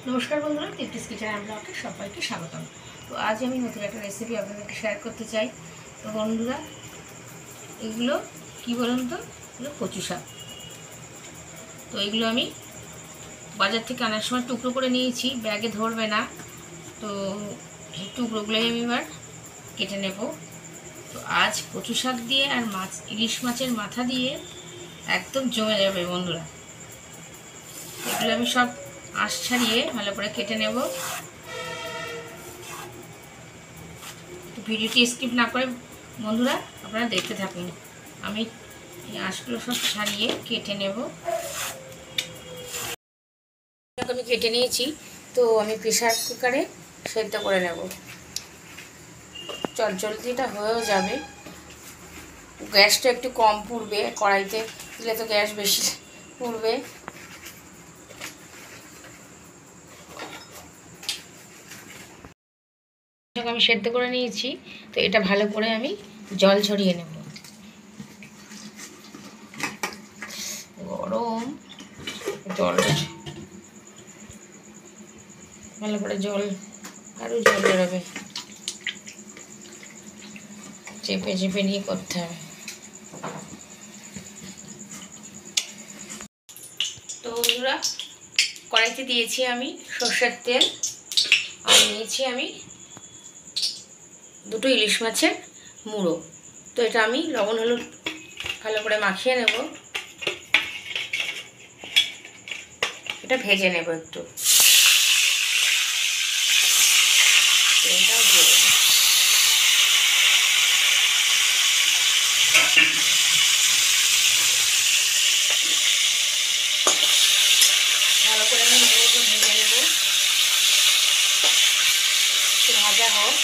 নমস্কার বন্ধুরা, তৃপ্তিস kitchen and ব্লগে সবাইকে স্বাগতম। তো আজ আমি নতুন একটা রেসিপি আপনাদেরকে শেয়ার করতে চাই। তো বন্ধুরা, এগুলো কি বলুন তো, এগুলো কচু শাক। তো এগুলো আমি বাজার থেকে আনার সময় টুকরো করে নিয়েছি, ব্যাগে ধরবে না। তো এই টুকরোগুলোই আমি এবার কেটে নেব। তো আজ কচু শাক দিয়ে আর ইলিশ মাছের মাথা দিয়ে একদম জমে যাবে বন্ধুরা। এগুলো আমি সব আঁশ ছাড়িয়ে ভালো করে কেটে নেব। ভিডিওটি স্কিপ না করে বন্ধুরা আপনারা দেখতে থাকুন। আমি আঁশগুলো সব ছাড়িয়ে কেটে নেব। আমি কেটে নিয়েছি, তো আমি প্রেসার কুকারে সেদ্ধ করে নেব। জলদিটা হয়েও যাবে। গ্যাসটা একটু কম পুড়বে, কড়াইতে দিলে তো গ্যাস বেশি পুড়বে। আমি সেদ্ধ করে নিয়েছি, তো এটা ভালো করে আমি জল ঝরিয়ে নেব। গরম জলটা ভালো করে আরও জল বেরোবে, চেপে চেপে নিয়ে করতে হবে। তো বন্ধুরা, কড়াইতে দিয়েছি আমি সর্ষের তেল, আর নিয়েছি আমি দুটো ইলিশ মাছের মুড়ো। তো এটা আমি লবণ হলুদ ভালো করে মাখিয়ে নেব। এটা ভেজে নেব একটু। তেলটাও দিয়ে দেবো। ভালো করে আমি মুড়োটা ভেজে নেব, একটু ভাজা হোক।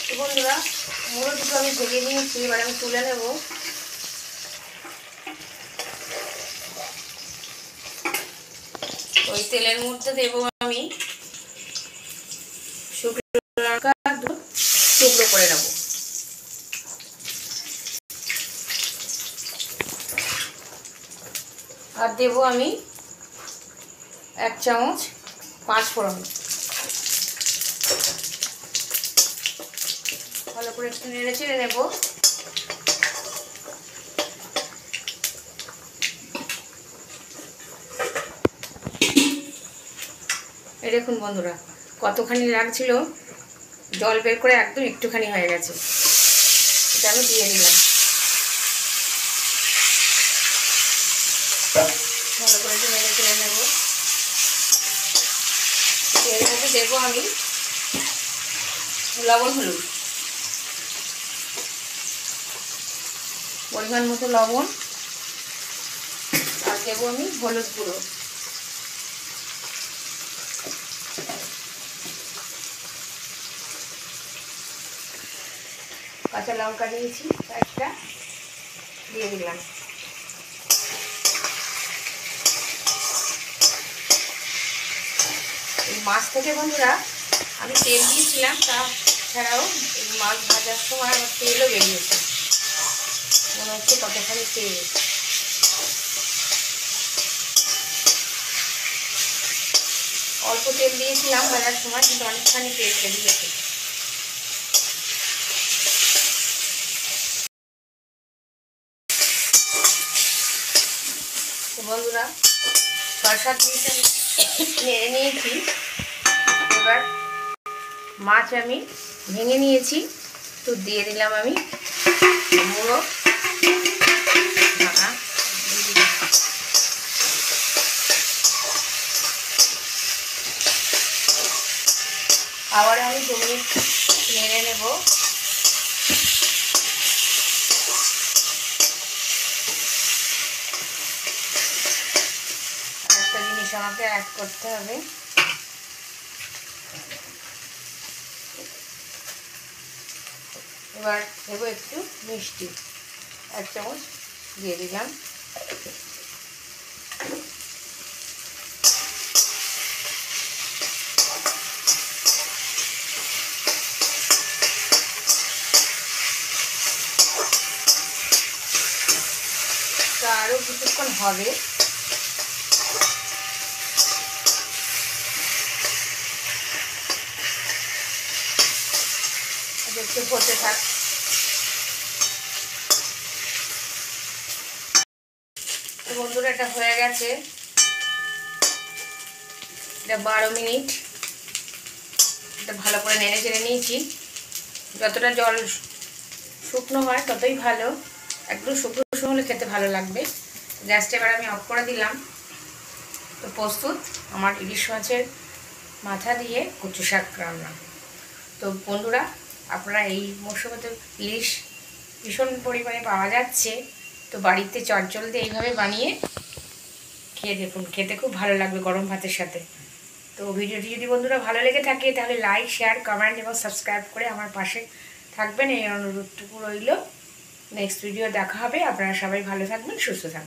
তো বন্ধুরা, মুড়ো দুটো আমি ভেজে নিয়েছি, এবার আমি তুলে নেব। ওই তেলের মধ্যে দেবো আমি শুকনো লঙ্কা টুকরো করে নেব। আর দেবো আমি 1 চামচ 5 ফোড়ন। ভালো করে একটু নেড়ে চেড়ে নেব। এই দেখুন বন্ধুরা, কতখানি লাগছিল, জল বের করে একদম একটুখানি হয়ে গেছে। এটা আমি দিয়ে দিলাম। ভালো করে একটু নেড়ে চেড়ে নেব। এর মধ্যে দেবো আমি লবণ হলুদ, পরিমাণ মতো লবণ, আর দেবো আমি হলুদ গুঁড়ো। কাঁচা লঙ্কা দিয়েছি একটা, দিয়ে দিলাম। এই মাছ থেকে বন্ধুরা আমি তেল দিয়েছিলাম, তাছাড়াও এই মাছ ভাজার সময় আমার তেলও বেরিয়েছে, মনে হচ্ছে কতখানি তেল। অল্প তেল দিয়েছিলাম ভাজার সময়, কিন্তু অনেকখানি তেল বেরিয়েছে। তো বন্ধুরা, 6-7 মিনিট নেড়ে নিয়েছি। এবার মাছ আমি ভেঙে নিয়েছি, তো দিয়ে দিলাম আমি মুড়ো ঢাকা। আবার আমি 2 মিনিট নেড়ে নেব। একটা জিনিস আমাকে অ্যাড করতে হবে। এবার দেবো একটু মিষ্টি, 1 চামচ দিয়ে দিলাম। আরও কিছুক্ষণ হবে। চুপ হতে থাক। তো বন্ধুরা এটা হয়ে গেছে, এটা 12 মিনিট। এটা ভালো করে নেড়ে চেড়ে নিয়েছি। যতটা জল শুকনো হয় ততই ভালো, একদম শুকনো শুকনো হলে খেতে ভালো লাগবে। গ্যাসটা এবার আমি অফ করে দিলাম। তো প্রস্তুত আমার ইলিশ মাছের মাথা দিয়ে কচু শাক রান্না। তো বন্ধুরা, আপনারা এই মরশুমে তো ইলিশ ভীষণ পরিমাণে পাওয়া যাচ্ছে, তো বাড়িতে চটজলদি এইভাবে বানিয়ে খেয়ে দেখুন, খেতে খুব ভালো লাগবে গরম ভাতের সাথে। তো ভিডিওটি যদি বন্ধুরা ভালো লেগে থাকে তাহলে লাইক, শেয়ার, কমেন্ট এবং সাবস্ক্রাইব করে আমার পাশে থাকবেন, এই অনুরোধটুকু রইল। নেক্সট ভিডিও দেখা হবে। আপনারা সবাই ভালো থাকবেন, সুস্থ থাকবেন।